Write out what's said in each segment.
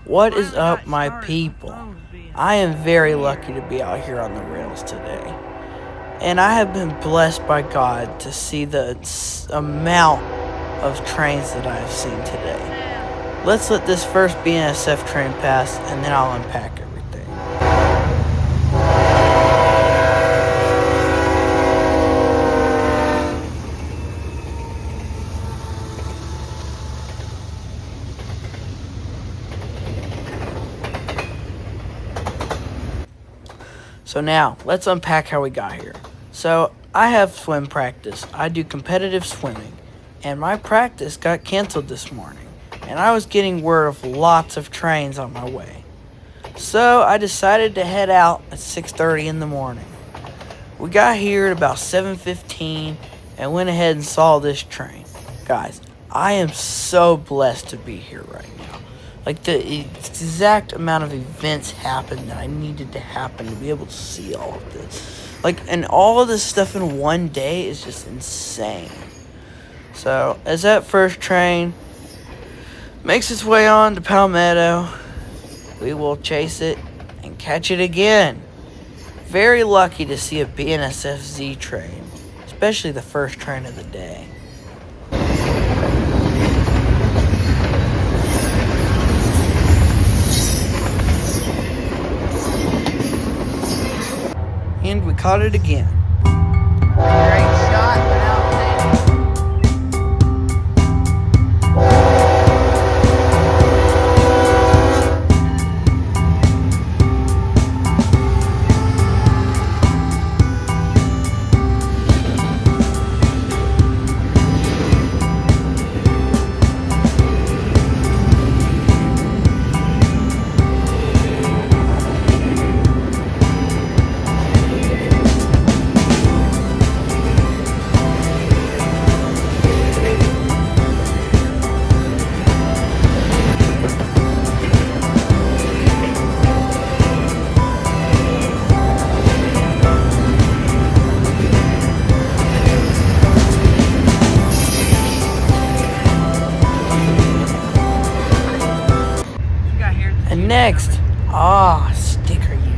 What is up, my people? I am very lucky to be out here on the rails today. And I have been blessed by God to see the amount of trains that I have seen today. Let's let this first BNSF train pass, and then I'll unpack everything. So now, let's unpack how we got here. So, I have swim practice. I do competitive swimming. And my practice got canceled this morning. And I was getting word of lots of trains on my way. So, I decided to head out at 6:30 in the morning. We got here at about 7:15 and went ahead and saw this train. Guys, I am so blessed to be here right now. Like, the exact amount of events happened that I needed to happen to be able to see all of this. Like, and all of this stuff in one day is just insane. So, as that first train makes its way on to Palmetto, we will chase it and catch it again. Very lucky to see a BNSF Z train, especially the first train of the day. And we caught it again. Great shot, but outstanding. And next, sticker you.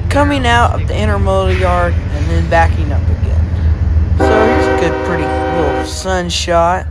Coming out of the intermodal yard and then backing up again. So here's a good, pretty little sun shot.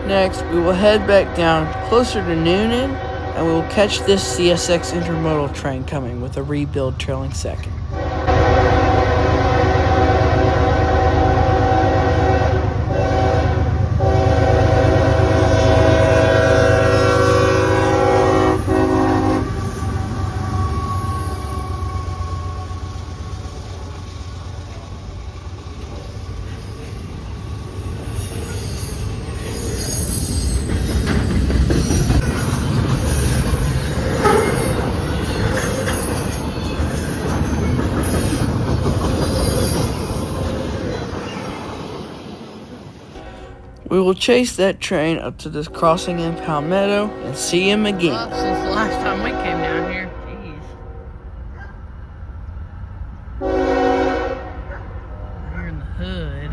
Next, we will head back down closer to Noonan, and we will catch this CSX intermodal train coming with a rebuild trailing second. We will chase that train up to this crossing in Palmetto and see him again. Well, since the last time we came down here, jeez. Here in the hood.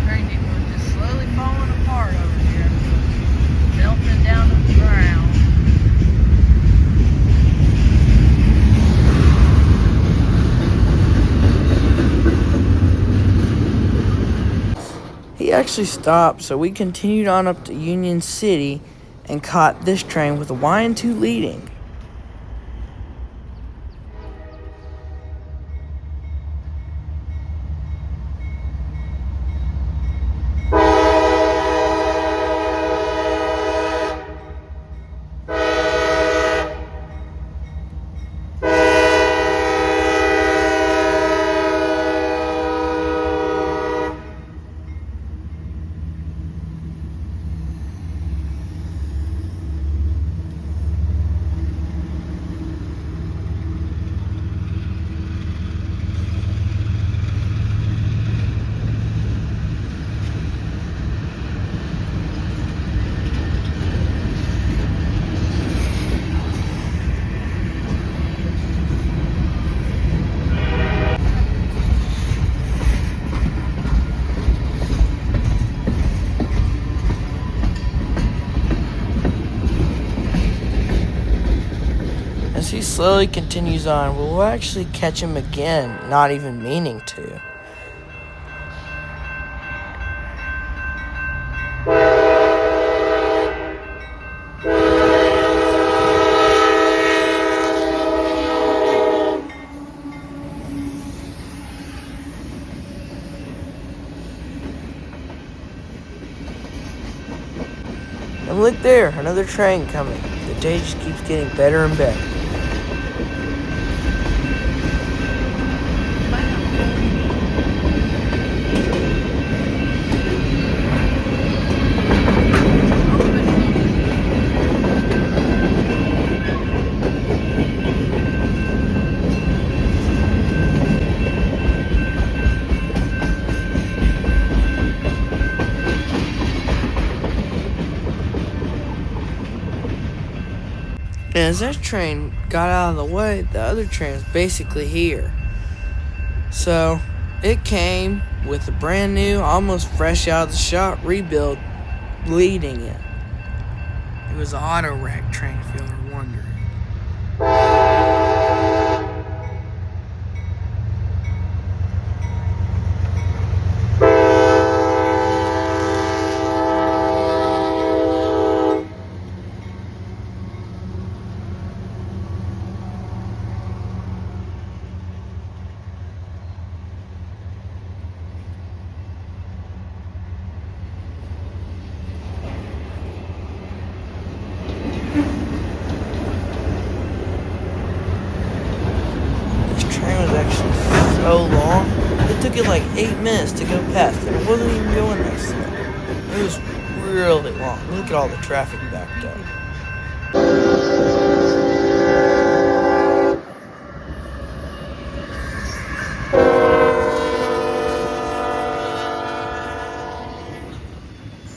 Very actually stopped, so we continued on up to Union City and caught this train with the YN2 leading. As he slowly continues on, we'll actually catch him again, not even meaning to. And look there, another train coming. The day just keeps getting better and better. And as that train got out of the way, the other train was basically here. So it came with a brand new, almost fresh out of the shop rebuild leading it. It was an auto rack train, if you were wondering. So long, it took it like 8 minutes to go past, and it wasn't even going that slow. It was really long. Look at all the traffic backed up.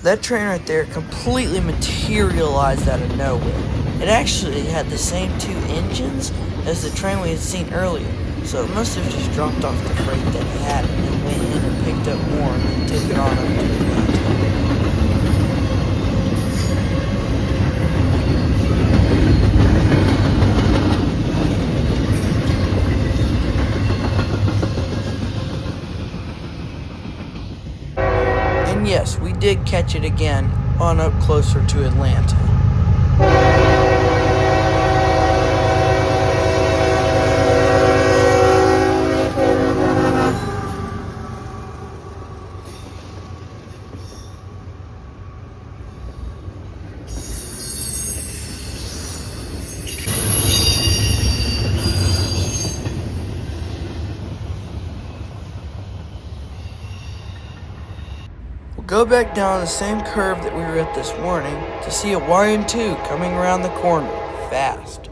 That train right there completely materialized out of nowhere. It actually had the same 2 engines as the train we had seen earlier. So it must have just dropped off the freight that it had and went in and picked up more and took it on up to Atlanta. And yes, we did catch it again on up closer to Atlanta. Go back down the same curve that we were at this morning to see a YN2 coming around the corner, fast.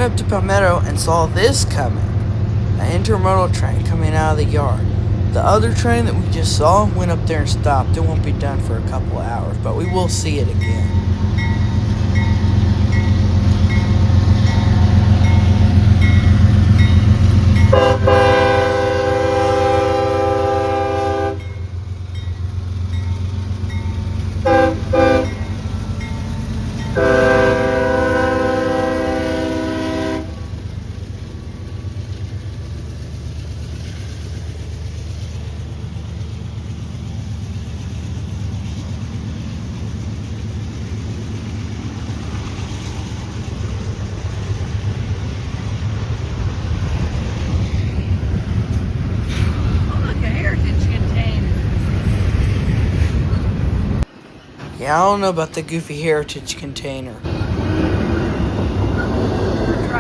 went up to Palmetto and saw this coming. An intermodal train coming out of the yard. The other train that we just saw went up there and stopped. It won't be done for a couple of hours, but we will see it again. Yeah, I don't know about the Goofy Heritage container. Try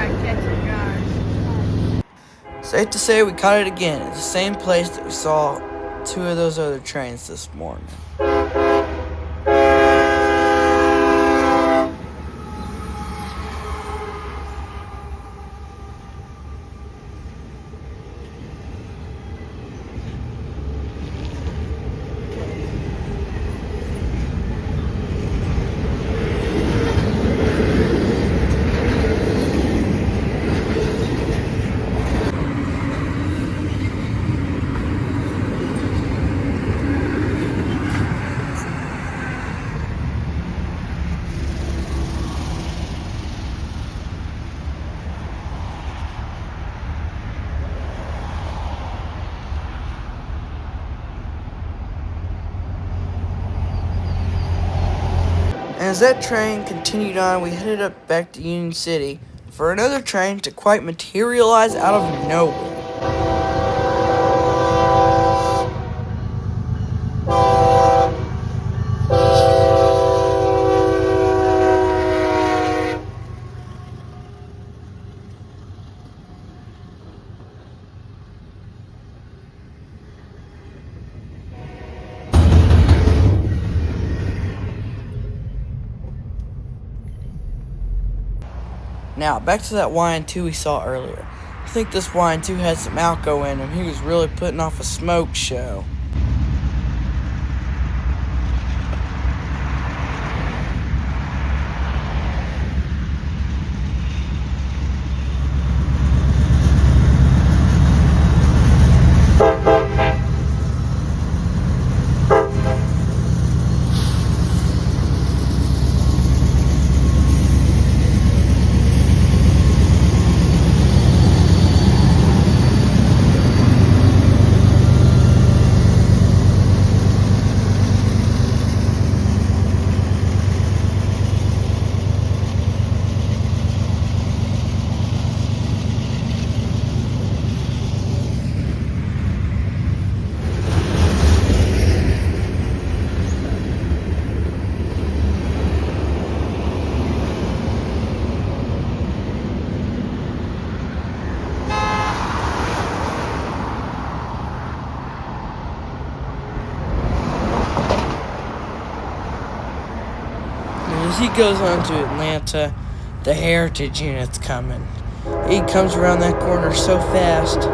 and catch it, guys. Safe to say we caught it again at the same place that we saw two of those other trains this morning. And as that train continued on, we headed up back to Union City for another train to quite materialize out of nowhere. Now, back to that YN2 we saw earlier. I think this YN2 had some alco in him. He was really putting off a smoke show. As he goes on to Atlanta, the Heritage Unit's coming. He comes around that corner so fast.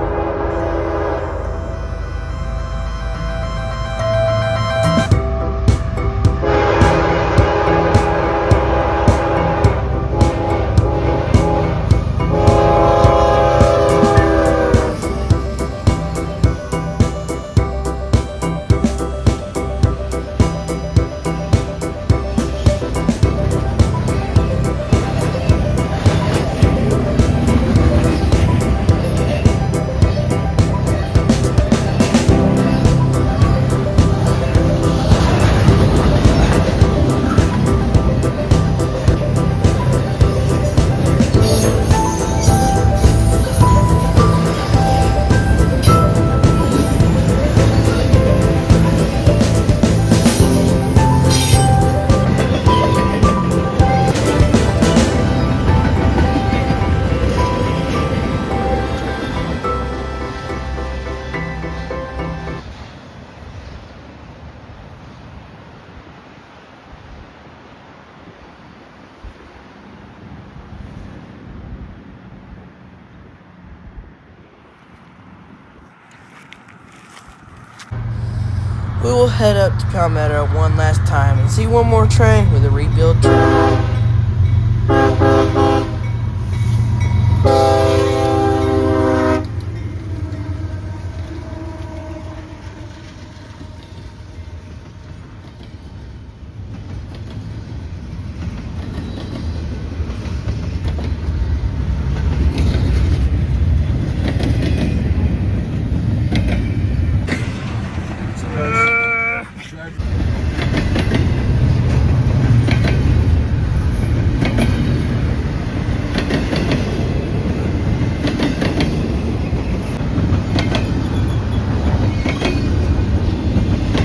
we will head up to Palmetto one last time and see one more train with a rebuild train.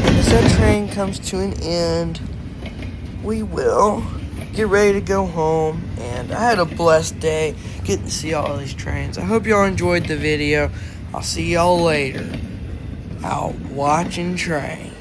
As that train comes to an end, we will get ready to go home. And I had a blessed day getting to see all these trains. I hope y'all enjoyed the video. I'll see y'all later out watching trains.